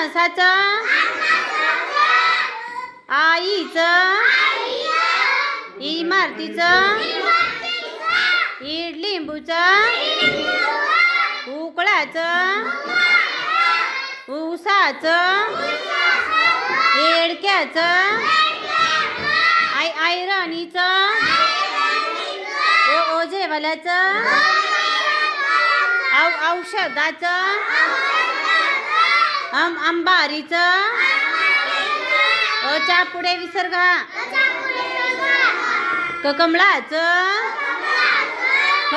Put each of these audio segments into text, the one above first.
अननसाचं आईचं इमारतीचं इडलिंबूचं उकळाचं ऊसाचं येडक्याचं आयरणीचं ओझेवाल्याचं औषधाचं अंबारीचं च्या पुढे विसर्गा कमळाचं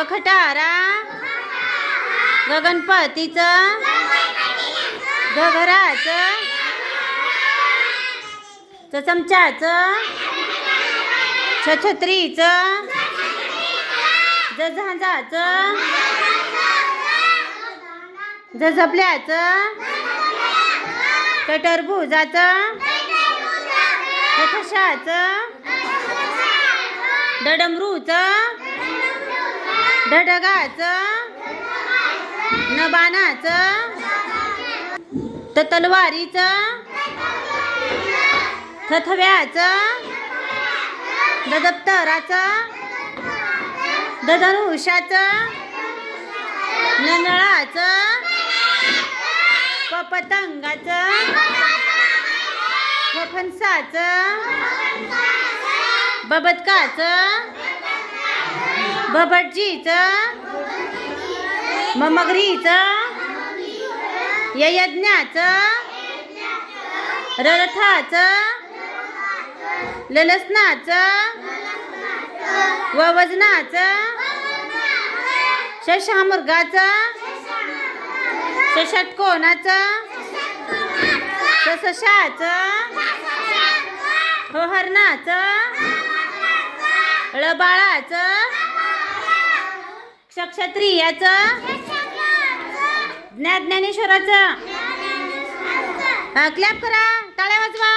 खटारा गणपतीचं घराचं चमच्याचं छत्रीचं झांजाचं झपल्याचं टरबुजाचं ठशाचं डडमरूचं डडगाचं नबानाचं तलवारीचं थथव्याचं दप्तराचं धनुष्याचं नळाचं पतंगाचं फणसाचं बबतकाचं बबटजीचं मगरीचं यज्ञाचं रथाचं ललसनाचं वजनाचं शशामुर्गाचं षटकोनाचं सशाचं हरणाचं ळबाळाचं क्षत्रियाचं ज्ञानेश्वराचं क्लॅप करा, टाळ्या वाजवा.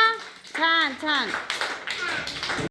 छान छान.